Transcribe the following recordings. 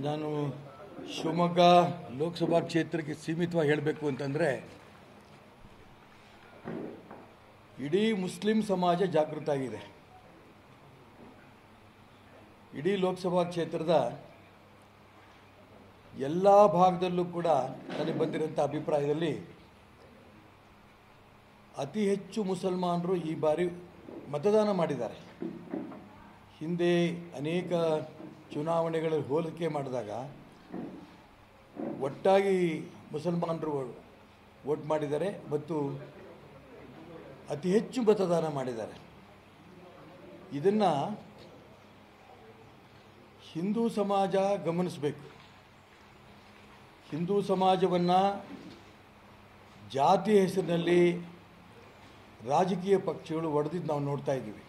ನಾನು ಶಿವಮೊಗ್ಗ ಲೋಕಸಭಾ ಕ್ಷೇತ್ರಕ್ಕೆ ಸೀಮಿತವಾಗಿ ಹೇಳಬೇಕು ಅಂತಂದರೆ ಇಡೀ ಮುಸ್ಲಿಂ ಸಮಾಜ ಜಾಗೃತ ಆಗಿದೆ. ಇಡೀ ಲೋಕಸಭಾ ಕ್ಷೇತ್ರದ ಎಲ್ಲ ಭಾಗದಲ್ಲೂ ಕೂಡ ನನಗೆ ಬಂದಿರೋಂಥ ಅಭಿಪ್ರಾಯದಲ್ಲಿ ಅತಿ ಹೆಚ್ಚು ಮುಸಲ್ಮಾನರು ಈ ಬಾರಿ ಮತದಾನ ಮಾಡಿದ್ದಾರೆ. ಹಿಂದೆ ಅನೇಕ ಚುನಾವಣೆಗಳಲ್ಲಿ ಹೋಲಿಕೆ ಮಾಡಿದಾಗ ಒಟ್ಟಾಗಿ ಮುಸಲ್ಮಾನರು ವೋಟ್ ಮಾಡಿದ್ದಾರೆ ಮತ್ತು ಅತಿ ಹೆಚ್ಚು ಮತದಾನ ಮಾಡಿದ್ದಾರೆ. ಇದನ್ನು ಹಿಂದೂ ಸಮಾಜ ಗಮನಿಸಬೇಕು. ಹಿಂದೂ ಸಮಾಜವನ್ನು ಜಾತಿ ಹೆಸರಿನಲ್ಲಿ ರಾಜಕೀಯ ಪಕ್ಷಗಳು ಒಡೆದಿದ್ದು ನಾವು ನೋಡ್ತಾ ಇದ್ದೀವಿ.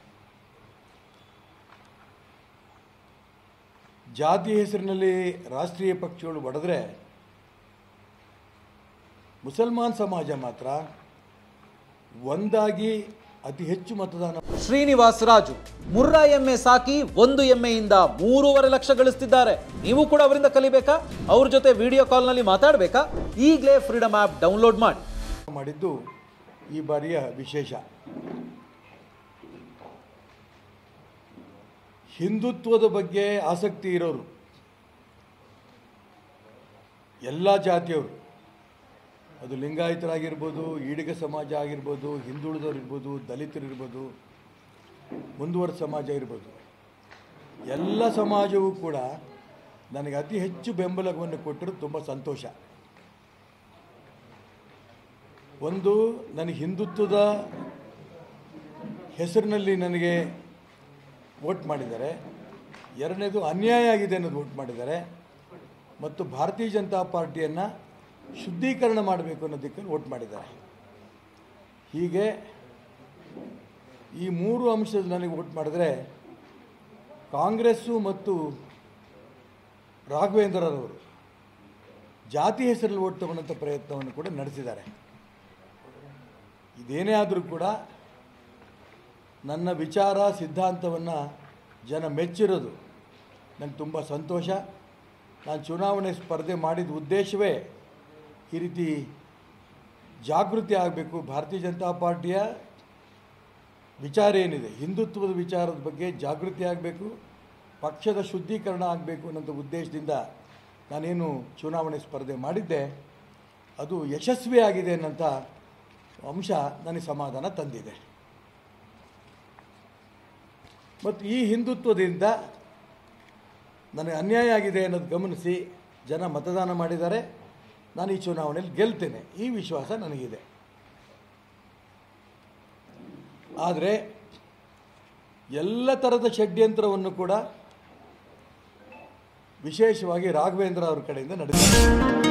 ಜಾತಿ ಹೆಸರಿನಲ್ಲಿ ರಾಷ್ಟ್ರೀಯ ಪಕ್ಷಗಳು ಒಡೆದ್ರೆ ಮುಸಲ್ಮಾನ್ ಸಮಾಜ ಮಾತ್ರ ಒಂದಾಗಿ ಅತಿ ಹೆಚ್ಚು ಮತದಾನ. ಶ್ರೀನಿವಾಸ್ ರಾಜು ಮುರ್ರಾ ಎಮ್ಮೆ ಸಾಕಿ 1 ಎಮ್ಮೆಯಿಂದ 3.5 ಲಕ್ಷ ಗಳಿಸ್ತಿದ್ದಾರೆ. ನೀವು ಕೂಡ ಅವರಿಂದ ಕಲಿಬೇಕಾ? ಅವ್ರ ಜೊತೆ ವಿಡಿಯೋ ಕಾಲ್ನಲ್ಲಿ ಮಾತಾಡಬೇಕಾ? ಈಗಲೇ ಫ್ರೀಡಮ್ ಆ್ಯಪ್ ಡೌನ್ಲೋಡ್ ಮಾಡಿದ್ದು ಈ ಬಾರಿಯ ವಿಶೇಷ. ಹಿಂದುತ್ವದ ಬಗ್ಗೆ ಆಸಕ್ತಿ ಇರೋರು ಎಲ್ಲ ಜಾತಿಯವರು, ಅದು ಲಿಂಗಾಯತರಾಗಿರ್ಬೋದು, ಈಡಿಗ ಸಮಾಜ ಆಗಿರ್ಬೋದು, ಹಿಂದುಳಿದವರು ಇರ್ಬೋದು, ದಲಿತರು ಇರ್ಬೋದು, ಮುಂದುವರೆದ ಸಮಾಜ ಇರ್ಬೋದು, ಎಲ್ಲ ಸಮಾಜವೂ ಕೂಡ ನನಗೆ ಅತಿ ಹೆಚ್ಚು ಬೆಂಬಲವನ್ನು ಕೊಟ್ಟರು. ತುಂಬ ಸಂತೋಷ. ಒಂದು, ನನಗೆ ಹಿಂದುತ್ವದ ಹೆಸರಿನಲ್ಲಿ ನನಗೆ ವೋಟ್ ಮಾಡಿದ್ದಾರೆ. ಎರಡನೇದು, ಅನ್ಯಾಯ ಆಗಿದೆ ಅನ್ನೋದು ವೋಟ್ ಮಾಡಿದ್ದಾರೆ. ಮತ್ತು ಭಾರತೀಯ ಜನತಾ ಪಾರ್ಟಿಯನ್ನು ಶುದ್ಧೀಕರಣ ಮಾಡಬೇಕು ಅನ್ನೋದಕ್ಕೆ ವೋಟ್ ಮಾಡಿದ್ದಾರೆ. ಹೀಗೆ ಈ 3 ಅಂಶದಲ್ಲಿ ನನಗೆ ವೋಟ್ ಮಾಡಿದರೆ ಕಾಂಗ್ರೆಸ್ಸು ಮತ್ತು ರಾಘವೇಂದ್ರರವರು ಜಾತಿ ಹೆಸರಲ್ಲಿ ವೋಟ್ ತಗೊಳ್ಳೋಂಥ ಪ್ರಯತ್ನವನ್ನು ಕೂಡ ನಡೆಸಿದ್ದಾರೆ. ಇದೇನೇ ಆದರೂ ಕೂಡ ನನ್ನ ವಿಚಾರ ಸಿದ್ಧಾಂತವನ್ನು ಜನ ಮೆಚ್ಚಿರೋದು ನನಗೆ ತುಂಬ ಸಂತೋಷ. ನಾನು ಚುನಾವಣೆ ಸ್ಪರ್ಧೆ ಮಾಡಿದ ಉದ್ದೇಶವೇ ಈ ರೀತಿ ಜಾಗೃತಿ ಆಗಬೇಕು. ಭಾರತೀಯ ಜನತಾ ಪಾರ್ಟಿಯ ವಿಚಾರ ಏನಿದೆ, ಹಿಂದುತ್ವದ ವಿಚಾರದ ಬಗ್ಗೆ ಜಾಗೃತಿ ಆಗಬೇಕು, ಪಕ್ಷದ ಶುದ್ಧೀಕರಣ ಆಗಬೇಕು ಅನ್ನೋ ಉದ್ದೇಶದಿಂದ ನಾನೇನು ಚುನಾವಣೆ ಸ್ಪರ್ಧೆ ಮಾಡಿದ್ದೆ ಅದು ಯಶಸ್ವಿಯಾಗಿದೆ ಅನ್ನೋಂಥ ಅಂಶ ನನಗೆ ಸಮಾಧಾನ ತಂದಿದೆ. ಮತ್ತು ಈ ಹಿಂದುತ್ವದಿಂದ ನನಗೆ ಅನ್ಯಾಯ ಆಗಿದೆ ಅನ್ನೋದು ಗಮನಿಸಿ ಜನ ಮತದಾನ ಮಾಡಿದ್ದಾರೆ. ನಾನು ಈ ಚುನಾವಣೆಯಲ್ಲಿ ಗೆಲ್ತೇನೆ, ಈ ವಿಶ್ವಾಸ ನನಗಿದೆ. ಆದರೆ ಎಲ್ಲ ಥರದ ಷಡ್ಯಂತ್ರವನ್ನು ಕೂಡ ವಿಶೇಷವಾಗಿ ರಾಘವೇಂದ್ರ ಅವ್ರ ಕಡೆಯಿಂದ ನಡೆದಿದೆ.